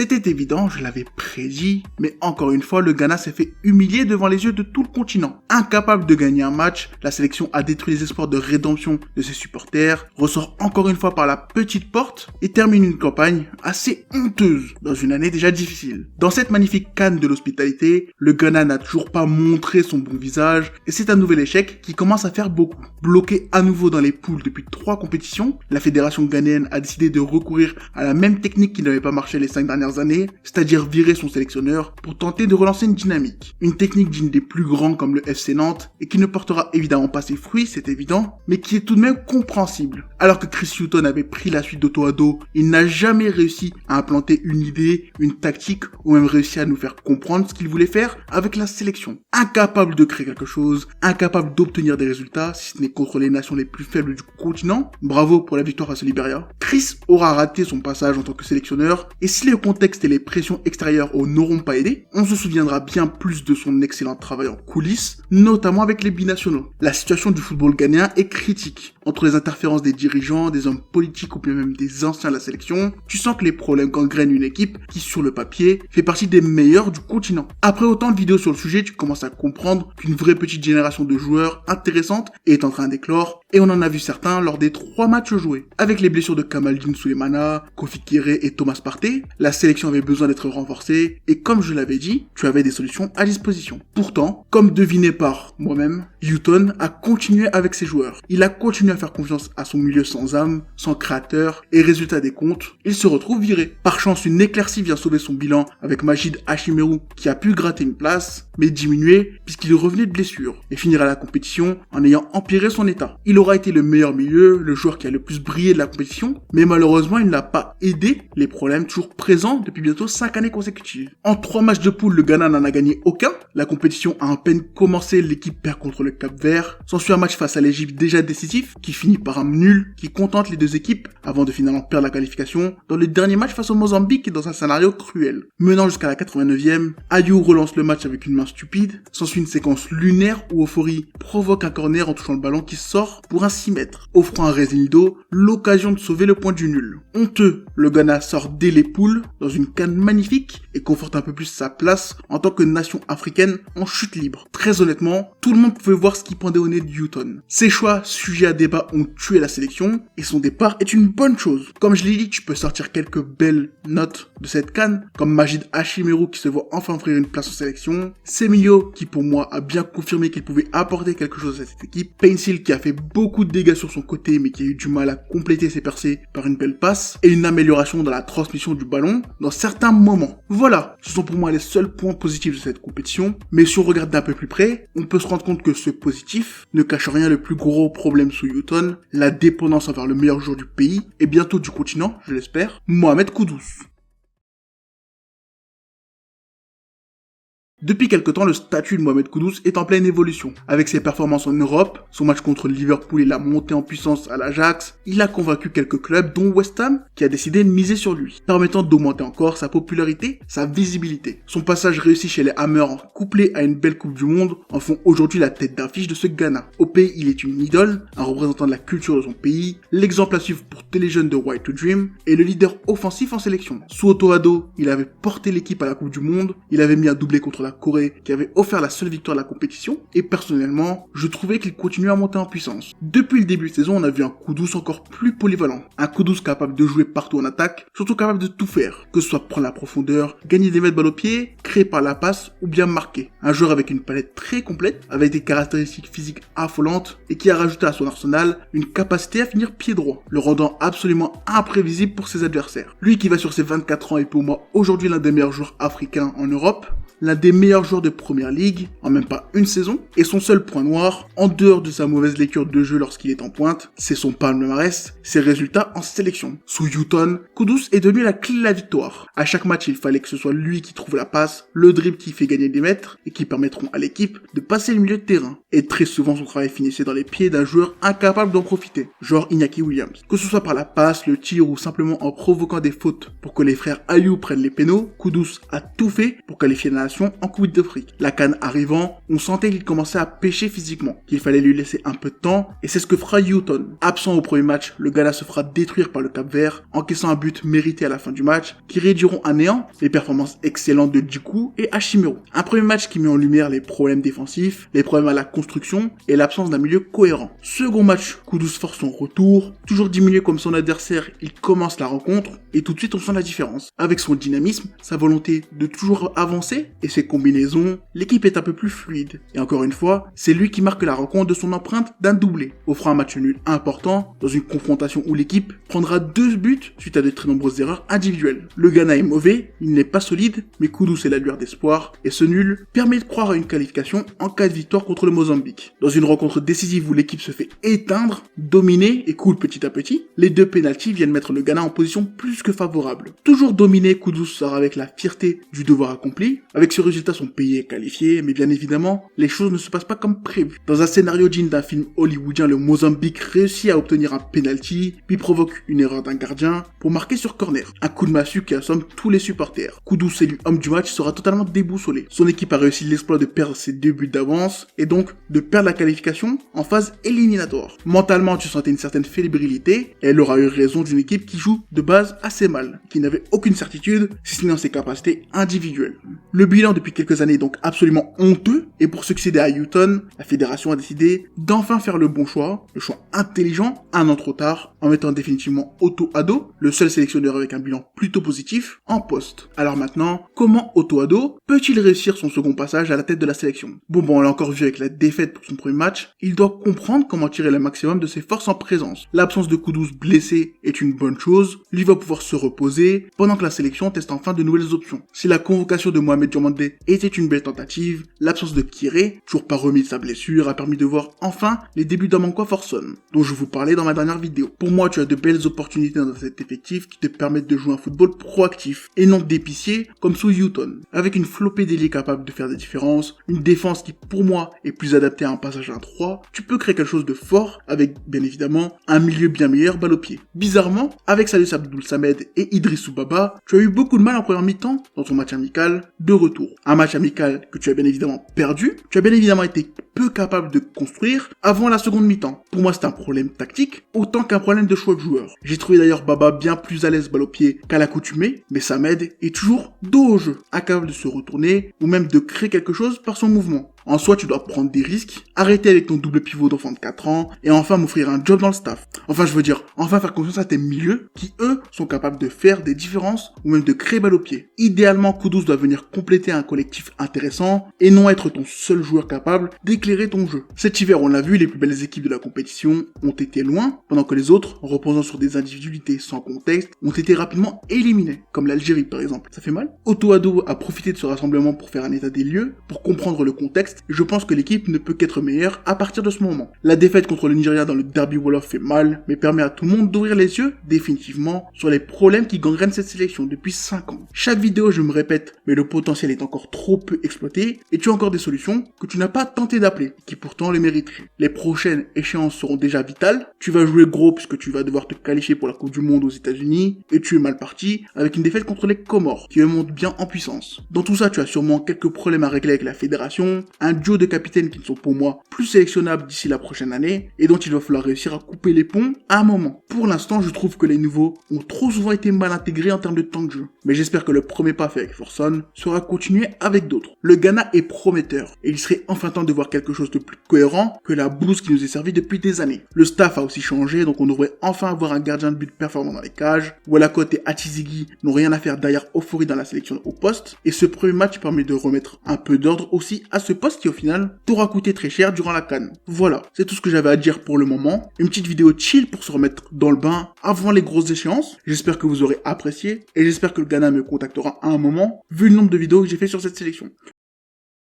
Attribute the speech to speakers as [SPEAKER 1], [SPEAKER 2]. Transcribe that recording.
[SPEAKER 1] C'était évident, je l'avais prédit, mais encore une fois, le Ghana s'est fait humilier devant les yeux de tout le continent. Incapable de gagner un match, la sélection a détruit les espoirs de rédemption de ses supporters, ressort encore une fois par la petite porte et termine une campagne assez honteuse dans une année déjà difficile. Dans cette magnifique CAN de l'hospitalité, le Ghana n'a toujours pas montré son bon visage et c'est un nouvel échec qui commence à faire beaucoup. Bloqué à nouveau dans les poules depuis 3 compétitions, la fédération ghanéenne a décidé de recourir à la même technique qui n'avait pas marché les 5 dernières années, c'est-à-dire virer son sélectionneur pour tenter de relancer une dynamique. Une technique digne des plus grands comme le FC Nantes et qui ne portera évidemment pas ses fruits, c'est évident, mais qui est tout de même compréhensible. Alors que Chris Hughton avait pris la suite d'Otto Addo, il n'a jamais réussi à implanter une idée, une tactique ou même réussi à nous faire comprendre ce qu'il voulait faire avec la sélection. Incapable de créer quelque chose, incapable d'obtenir des résultats, si ce n'est contre les nations les plus faibles du continent, bravo pour la victoire face au Libéria. Chris aura raté son passage en tant que sélectionneur et si le contexte et les pressions extérieures n'auront pas aidé, on se souviendra bien plus de son excellent travail en coulisses, notamment avec les binationaux. La situation du football ghanéen est critique. Entre les interférences des dirigeants, des hommes politiques ou bien même des anciens de la sélection, tu sens que les problèmes gangrènent une équipe qui, sur le papier, fait partie des meilleurs du continent. Après autant de vidéos sur le sujet, tu commences à comprendre qu'une vraie petite génération de joueurs intéressante est en train d'éclore, et on en a vu certains lors des 3 matchs joués. Avec les blessures de Kamaldeen Sulemana, Kofi Kéré et Thomas Partey, la sélection avait besoin d'être renforcée, et comme je l'avais dit, tu avais des solutions à disposition. Pourtant, comme deviné par moi-même, Hughton a continué avec ses joueurs. Il a continué à faire confiance à son milieu sans âme, sans créateur, et résultat des comptes, il se retrouve viré. Par chance, une éclaircie vient sauver son bilan avec Majid Ashimeru qui a pu gratter une place, mais diminuer puisqu'il revenait de blessure, et finira la compétition en ayant empiré son état. Il aura été le meilleur milieu, le joueur qui a le plus brillé de la compétition, mais malheureusement il n'a pas aidé les problèmes toujours présents depuis bientôt 5 années consécutives. En 3 matchs de poule, le Ghana n'en a gagné aucun, la compétition a à peine commencé, l'équipe perd contre le Cap-Vert, s'ensuit un match face à l'Égypte déjà décisif, qui finit par un nul qui contente les 2 équipes avant de finalement perdre la qualification dans le dernier match face au Mozambique dans un scénario cruel. Menant jusqu'à la 89e, Ayou relance le match avec une main stupide, s'ensuit une séquence lunaire où Ofori provoque un corner en touchant le ballon qui sort pour un 6 mètres, offrant à Resildo l'occasion de sauver le point du nul. Honteux, le Ghana sort dès les poules dans une canne magnifique et conforte un peu plus sa place en tant que nation africaine en chute libre. Très honnêtement, tout le monde pouvait voir ce qui pendait au nez de Hughton. Ses choix sujets à débat ont tué la sélection et son départ est une bonne chose. Comme je l'ai dit, tu peux sortir quelques belles notes de cette CAN, comme Majid Ashimeru qui se voit enfin offrir une place en sélection, Semillo qui pour moi a bien confirmé qu'il pouvait apporter quelque chose à cette équipe, Pencil qui a fait beaucoup de dégâts sur son côté mais qui a eu du mal à compléter ses percées par une belle passe et une amélioration dans la transmission du ballon dans certains moments. Voilà, ce sont pour moi les seuls points positifs de cette compétition, mais si on regarde d'un peu plus près, on peut se rendre compte que ce positif ne cache rien le plus gros problème sous Hughton, la dépendance envers le meilleur joueur du pays et bientôt du continent, je l'espère, Mohamed Kudus. Depuis quelque temps, le statut de Mohamed Kudus est en pleine évolution. Avec ses performances en Europe, son match contre Liverpool et la montée en puissance à l'Ajax, il a convaincu quelques clubs, dont West Ham, qui a décidé de miser sur lui, permettant d'augmenter encore sa popularité, sa visibilité. Son passage réussi chez les Hammers, couplé à une belle Coupe du Monde, en font aujourd'hui la tête d'affiche de ce Ghana. Au pays, il est une idole, un représentant de la culture de son pays, l'exemple à suivre pour tous les jeunes de White to Dream, et le leader offensif en sélection. Sous Otto Addo, il avait porté l'équipe à la Coupe du Monde, il avait mis un doublé contre la Corée qui avait offert la seule victoire de la compétition et personnellement, je trouvais qu'il continuait à monter en puissance. Depuis le début de saison, on a vu un Kudus encore plus polyvalent, un Kudus capable de jouer partout en attaque, surtout capable de tout faire, que ce soit prendre la profondeur, gagner des mètres balle au pied, créer par la passe ou bien marquer. Un joueur avec une palette très complète, avec des caractéristiques physiques affolantes et qui a rajouté à son arsenal une capacité à finir pied droit, le rendant absolument imprévisible pour ses adversaires. Lui qui va sur ses 24 ans et pour moi aujourd'hui l'un des meilleurs joueurs africains en Europe, l'un des meilleurs joueurs de Première Ligue, en même pas une saison, et son seul point noir, en dehors de sa mauvaise lecture de jeu lorsqu'il est en pointe, c'est son palmarès, ses résultats en sélection. Sous Hughton, Kudus est devenu la clé de la victoire. À chaque match, il fallait que ce soit lui qui trouve la passe, passe, le dribble qui fait gagner des mètres et qui permettront à l'équipe de passer le milieu de terrain. Et très souvent son travail finissait dans les pieds d'un joueur incapable d'en profiter, genre Iñaki Williams. Que ce soit par la passe, le tir ou simplement en provoquant des fautes pour que les frères Ayew prennent les pénaux, Kudus a tout fait pour qualifier la nation en Coupe d'Afrique. La CAN arrivant, on sentait qu'il commençait à pêcher physiquement, qu'il fallait lui laisser un peu de temps, et c'est ce que fera Houghton. Absent au premier match, le Ghana se fera détruire par le Cap-Vert, encaissant un but mérité à la fin du match, qui réduiront à néant les performances excellentes de Djikou et Hachimero. Un premier match qui met en lumière les problèmes défensifs, les problèmes à la construction et l'absence d'un milieu cohérent. Second match, Kudus force son retour, toujours diminué comme son adversaire, il commence la rencontre, et tout de suite on sent la différence. Avec son dynamisme, sa volonté de toujours avancer et ses combinaisons, l'équipe est un peu plus fluide. Et encore une fois, c'est lui qui marque la rencontre de son empreinte d'un doublé, offrant un match nul important dans une confrontation où l'équipe prendra 2 buts suite à de très nombreuses erreurs individuelles. Le Ghana est mauvais, il n'est pas solide, mais Kudus est la lueur d'espoir, et ce nul permet de croire à une qualification en cas de victoire contre le Mozambique. Dans une rencontre décisive où l'équipe se fait éteindre, dominer et coule petit à petit, les 2 pénaltys viennent mettre le Ghana en position plus que favorable. Toujours dominé, Kudus sort avec la fierté du devoir accompli. Avec ce résultat, son pays est qualifié, mais bien évidemment, les choses ne se passent pas comme prévu. Dans un scénario digne d'un film hollywoodien, le Mozambique réussit à obtenir un penalty, puis provoque une erreur d'un gardien pour marquer sur corner. Un coup de massue qui assomme tous les supporters. Kudus, élu homme du match, sera totalement déboussolé. Son équipe a réussi l'exploit de perdre ses 2 buts d'avance, et donc de perdre la qualification en phase éliminatoire. Mentalement, tu sentais une certaine fébrilité, et elle aura eu raison d'une équipe qui joue de base assez mal, qui n'avait aucune certitude, si ce n'est dans ses capacités individuelles. Le bilan depuis quelques années est donc absolument honteux, et pour succéder à Houghton, la fédération a décidé d'enfin faire le bon choix, le choix intelligent, un an trop tard, en mettant définitivement Otto Addo, le seul sélectionneur avec un bilan plutôt positif, en poste. Alors maintenant, comment Otto Addo peut-il réussir son second passage à la tête de la sélection? Bon, on l'a encore vu avec la défaite pour son premier match, il doit comprendre comment tirer le maximum de ses forces en présence. L'absence de Kudus blessé est une bonne chose, lui va pouvoir se reposer, pendant que la sélection teste enfin de nouvelles options. Si la convocation de Mohamed Diomandé était une belle tentative, l'absence de Kiré, toujours pas remis de sa blessure, a permis de voir enfin les débuts d'Amankwa Forson, dont je vous parlais dans ma dernière vidéo. Pour moi, tu as de belles opportunités dans cet effectif qui te permettent de jouer un football proactif, et non d'épicier comme sous Houghton. Avec une flopée d'ailiers capables de faire des différences, une défense qui pour moi est plus adaptée à un passage à 3, tu peux créer quelque chose de fort avec, bien évidemment, un milieu bien meilleur balle au pied. Bizarrement, avec Salus Abdoul Samed et Idrissou Baba, tu as eu beaucoup de mal en première mi-temps dans ton match amical de retour. Un match amical que tu as bien évidemment perdu, tu as bien évidemment été peu capable de construire avant la seconde mi-temps. Pour moi, c'est un problème tactique, autant qu'un problème de choix de joueur. J'ai trouvé d'ailleurs Baba bien plus à l'aise balle au pied qu'à l'accoutumée, mais Samed est toujours dos au jeu, incapable de se retourner ou même de créer quelque chose par son mouvement. En soi, tu dois prendre des risques, arrêter avec ton double pivot d'enfant de 4 ans, et enfin m'offrir un job dans le staff. Enfin, je veux dire, enfin faire confiance à tes milieux, qui eux, sont capables de faire des différences, ou même de créer balle au pied. Idéalement, Kudus doit venir compléter un collectif intéressant, et non être ton seul joueur capable d'éclairer ton jeu. Cet hiver, on l'a vu, les plus belles équipes de la compétition ont été loin, pendant que les autres, en reposant sur des individualités sans contexte, ont été rapidement éliminés, comme l'Algérie par exemple. Ça fait mal? Otto Addo a profité de ce rassemblement pour faire un état des lieux, pour comprendre le contexte, et je pense que l'équipe ne peut qu'être meilleure à partir de ce moment. La défaite contre le Nigeria dans le Derby Wolof fait mal, mais permet à tout le monde d'ouvrir les yeux, définitivement, sur les problèmes qui gangrènent cette sélection depuis 5 ans. Chaque vidéo, je me répète, mais le potentiel est encore trop peu exploité, et tu as encore des solutions que tu n'as pas tenté d'appeler, qui pourtant les mériteraient. Les prochaines échéances seront déjà vitales, tu vas jouer gros puisque tu vas devoir te qualifier pour la Coupe du Monde aux États-Unis, et tu es mal parti avec une défaite contre les Comores, qui montent bien en puissance. Dans tout ça, tu as sûrement quelques problèmes à régler avec la fédération, un duo de capitaines qui ne sont pour moi plus sélectionnables d'ici la prochaine année, et dont il va falloir réussir à couper les ponts à un moment. Pour l'instant, je trouve que les nouveaux ont trop souvent été mal intégrés en termes de temps de jeu, mais j'espère que le premier pas fait avec Forson sera continué avec d'autres. Le Ghana est prometteur, et il serait enfin temps de voir quelque chose de plus cohérent que la blouse qui nous est servie depuis des années. Le staff a aussi changé, donc on devrait enfin avoir un gardien de but performant dans les cages. Wallacott et Atizigi n'ont rien à faire derrière Ofori dans la sélection au poste, et ce premier match permet de remettre un peu d'ordre aussi à ce poste qui au final t'aura coûté très cher durant la CAN. Voilà, c'est tout ce que j'avais à dire pour le moment. Une petite vidéo chill pour se remettre dans le bain avant les grosses échéances. J'espère que vous aurez apprécié, et j'espère que le Ghana me contactera à un moment, vu le nombre de vidéos que j'ai fait sur cette sélection.